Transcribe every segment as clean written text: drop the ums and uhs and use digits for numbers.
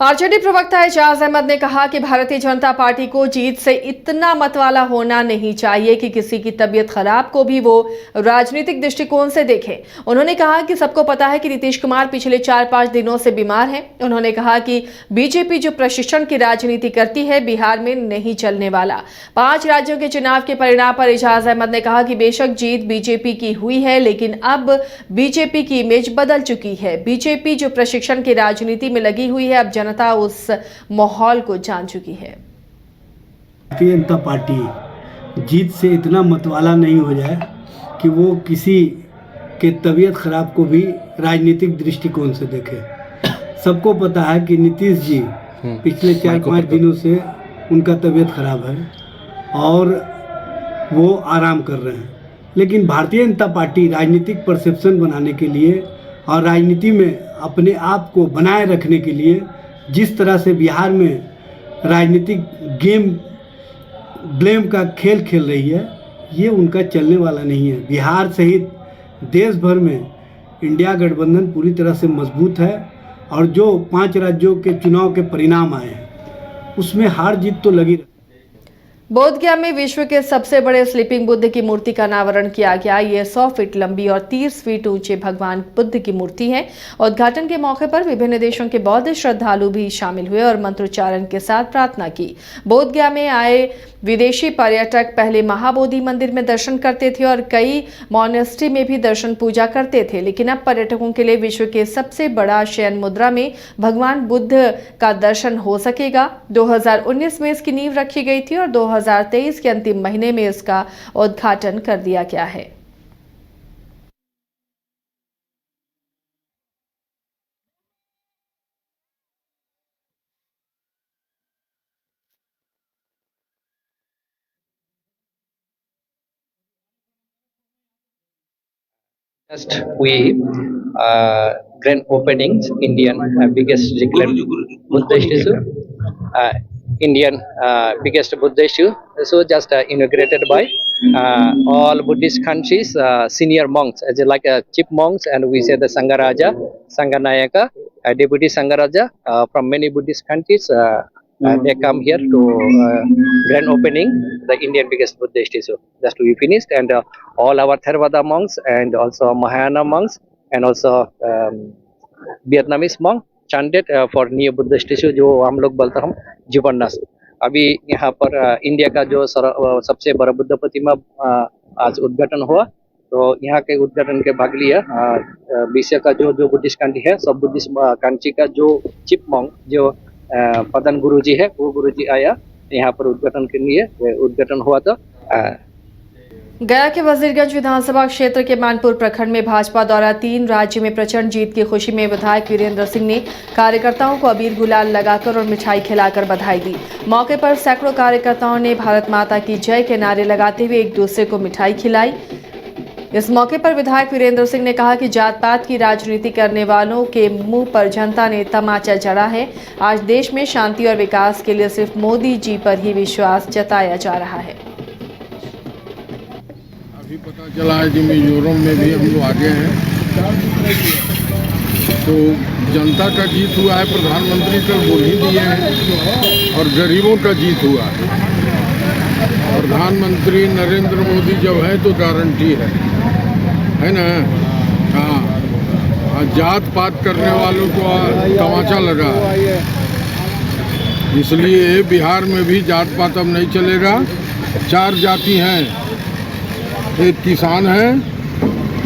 RJD प्रवक्ता एजाज अहमद ने कहा कि भारतीय जनता पार्टी को जीत से इतना मतवाला होना नहीं चाहिए कि किसी की तबीयत खराब को भी वो राजनीतिक दृष्टिकोण से देखें। उन्होंने कहा कि सबको पता है कि नीतीश कुमार पिछले 4-5 दिनों से बीमार हैं। उन्होंने कहा कि बीजेपी जो प्रशिक्षण की राजनीति करती है बिहार में नहीं चलने वाला। 5 राज्यों के चुनाव के परिणाम पर एजाज अहमद ने कहा कि बेशक जीत बीजेपी की हुई है, लेकिन अब बीजेपी की इमेज बदल चुकी है। बीजेपी जो प्रशिक्षण की राजनीति में लगी हुई है, अब जनता उस माहौल को जान चुकी है। भारतीय जनता पार्टी जीत से इतना मतवाला नहीं हो जाए कि वो किसी के तबीयत खराब को भी राजनीतिक दृष्टिकोण से देखे। सबको पता है कि नीतीश जी पिछले 4-5 दिनों से उनका तबीयत खराब है और वो आराम कर रहे हैं, लेकिन भारतीय जनता पार्टी राजनीतिक परसेप्शन बनाने के लिए और राजनीति में अपने आप को बनाए रखने के लिए जिस तरह से बिहार में राजनीतिक गेम ब्लेम का खेल खेल रही है, ये उनका चलने वाला नहीं है। बिहार सहित देश भर में इंडिया गठबंधन पूरी तरह से मजबूत है और जो 5 राज्यों के चुनाव के परिणाम आए हैं उसमें हार जीत तो लगी। बोधगया में विश्व के सबसे बड़े स्लीपिंग बुद्ध की मूर्ति का अनावरण किया गया। ये 100 फीट लंबी और 30 फीट ऊंचे भगवान बुद्ध की मूर्ति है। उद्घाटन के मौके पर विभिन्न देशों के बौद्ध श्रद्धालु भी शामिल हुए और मंत्रोच्चारण के साथ प्रार्थना की। बोधगया में आए विदेशी पर्यटक पहले महाबोधि मंदिर में दर्शन करते थे और कई मॉनेस्ट्री में भी दर्शन पूजा करते थे, लेकिन अब पर्यटकों के लिए विश्व के सबसे बड़ा शयन मुद्रा में भगवान बुद्ध का दर्शन हो सकेगा। 2019 में इसकी नींव रखी गई थी और 2023 के अंतिम महीने में इसका उद्घाटन कर दिया गया है। Just we grand openings Indian biggest declared Buddhist issue, Indian biggest Buddhist issue. So just inaugurated by all Buddhist countries, senior monks as like chief monks, and we say the Sangaraja, Sanganayaka, deputy Sangaraja from many Buddhist countries. They come here to grand opening the Indian biggest Buddhist issue. Just we finished, and all our Theravada monks and also Mahayana monks and also Vietnamese monk chanted for new Buddhist issue, जो हम लोग बोलते हम जीवननाश। अभी यहाँ पर India का जो सबसे बड़ा बुद्ध प्रतिमा आज उद्घाटन हुआ, तो यहाँ के उद्घाटन के भाग लिया विश्व का जो बुद्धिस्ट कंट्री है, सब बुद्धिस्ट कंट्री का जो चीफ मंक जो पदन गुरुजी है, वो गुरुजी आया यहाँ पर उद्घाटन के लिए। उद्घाटन हुआ था। गया के वजीरगंज विधानसभा क्षेत्र के मानपुर प्रखंड में भाजपा द्वारा 3 राज्य में प्रचंड जीत की खुशी में विधायक वीरेंद्र सिंह ने कार्यकर्ताओं को अबीर गुलाल लगाकर और मिठाई खिलाकर बधाई दी। मौके पर सैकड़ों कार्यकर्ताओं ने भारत माता की जय के नारे लगाते हुए एक दूसरे को मिठाई खिलाई। इस मौके पर विधायक वीरेंद्र सिंह ने कहा कि जात पात की राजनीति करने वालों के मुंह पर जनता ने तमाचा जड़ा है। आज देश में शांति और विकास के लिए सिर्फ मोदी जी पर ही विश्वास जताया जा रहा है। अभी पता चला है कि मिजोरम में भी हम लोग आगे हैं, तो जनता का जीत हुआ है। प्रधानमंत्री कल बोल ही दिए हैं और गरीबों का जीत हुआ है। प्रधानमंत्री नरेंद्र मोदी जब है तो गारंटी है ना। हाँ, जात पात करने वालों को तमाचा लगा, इसलिए बिहार में भी जात पात अब नहीं चलेगा। 4 जाति हैं, एक किसान है,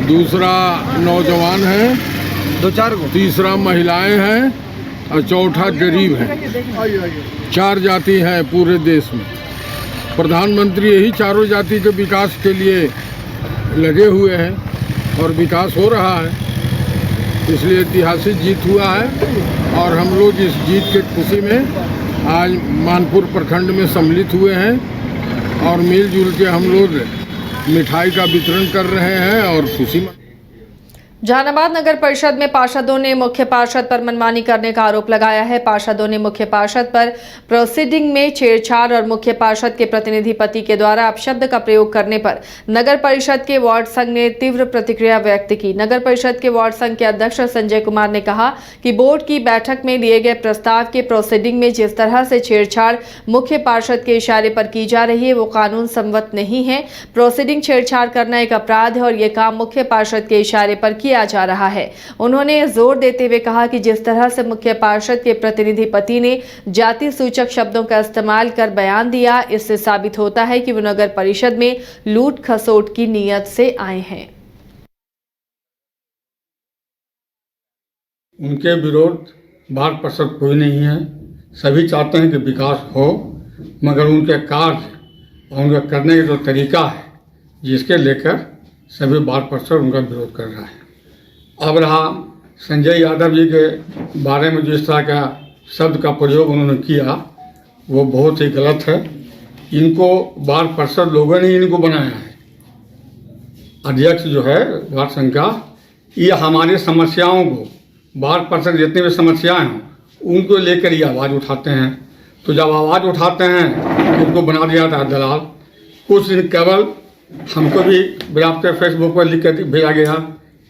दूसरा नौजवान है, 2-4 तीसरा महिलाएं हैं और चौथा गरीब है। 4 जाति हैं पूरे देश में। प्रधानमंत्री यही चारों जाति के विकास के लिए लगे हुए हैं और विकास हो रहा है, इसलिए ऐतिहासिक जीत हुआ है। और हम लोग इस जीत के खुशी में आज मानपुर प्रखंड में सम्मिलित हुए हैं और मिलजुल के हम लोग मिठाई का वितरण कर रहे हैं और खुशी जहानाबाद नगर परिषद में पार्षदों ने मुख्य पार्षद पर मनमानी करने का आरोप लगाया है। पार्षदों ने मुख्य पार्षद पर प्रोसीडिंग में छेड़छाड़ और मुख्य पार्षद के प्रतिनिधि पति के द्वारा अपशब्द का प्रयोग करने पर नगर परिषद के वार्ड संघ ने तीव्र प्रतिक्रिया व्यक्त की। नगर परिषद के वार्ड संघ के अध्यक्ष संजय कुमार ने कहा कि बोर्ड की बैठक में लिए गए प्रस्ताव के प्रोसीडिंग में जिस तरह से छेड़छाड़ मुख्य पार्षद के इशारे पर की जा रही है वो कानून सम्मत नहीं है। प्रोसीडिंग छेड़छाड़ करना एक अपराध है और ये काम मुख्य पार्षद के इशारे पर किया जा रहा है। उन्होंने जोर देते हुए कहा कि जिस तरह से मुख्य पार्षद के प्रतिनिधि पति ने जाति सूचक शब्दों का इस्तेमाल कर बयान दिया, इससे साबित होता है कि वो नगर परिषद में लूट खसोट की नीयत से आए हैं। उनके विरोध वार्ड पार्षद कोई नहीं है। सभी चाहते हैं कि विकास हो, मगर उनके कार्य और उनका करने का जो तरीका है जिसके लेकर सभी वार्ड पार्षद उनका विरोध कर रहा है। अब रहा संजय यादव जी के बारे में जिस तरह का शब्द का प्रयोग उन्होंने किया वो बहुत ही गलत है। इनको वार्ड पार्षद लोगों ने इनको बनाया है। अध्यक्ष जो है वार्ड संघ का, ये हमारी समस्याओं को वार्ड पार्षद जितनी भी समस्याएं हों उनको लेकर ये आवाज़ उठाते हैं। तो जब आवाज़ उठाते हैं इनको बना दिया था दलाल। कुछ दिन केवल हमको भी व्याप्त फेसबुक पर लिख कर भेजा गया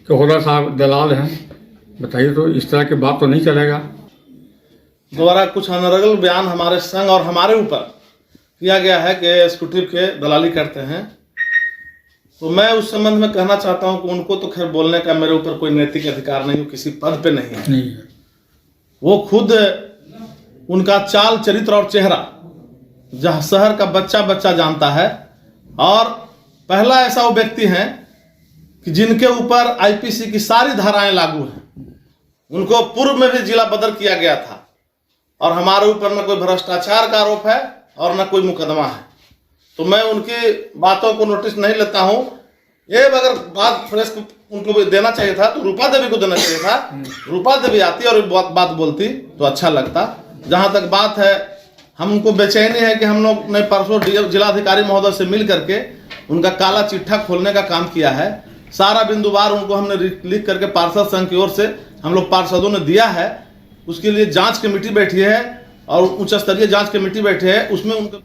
कि होदा साहब दलाल हैं। बताइए, तो इस तरह की बात तो नहीं चलेगा। द्वारा कुछ अनर्गल बयान हमारे संघ और हमारे ऊपर किया गया है कि एग्जीक्यूटिव के दलाली करते हैं। तो मैं उस संबंध में कहना चाहता हूं कि उनको तो खैर बोलने का मेरे ऊपर कोई नैतिक अधिकार नहीं, किसी पद पे नहीं है। वो खुद उनका चाल चरित्र और चेहरा जहाँ शहर का बच्चा बच्चा जानता है, और पहला ऐसा वो व्यक्ति हैं कि जिनके ऊपर आईपीसी की सारी धाराएं लागू हैं। उनको पूर्व में भी जिला बदर किया गया था और हमारे ऊपर न कोई भ्रष्टाचार का आरोप है और न कोई मुकदमा है। तो मैं उनकी बातों को नोटिस नहीं लेता हूं। ये अगर बात फ्रेश उनको भी देना चाहिए था तो रूपा देवी को देना चाहिए था। रूपा देवी आती और बात बोलती तो अच्छा लगता। जहां तक बात है, हमको बेचैनी है कि हम लोग ने परसों जिलाधिकारी महोदय से मिल करके उनका काला चिट्ठा खोलने का काम किया है। सारा बिंदुवार उनको हमने लिख करके पार्षद संघ की ओर से हम लोग पार्षदों ने दिया है। उसके लिए जांच कमेटी बैठी है और उच्च स्तरीय जांच कमेटी बैठी है, उसमें उनको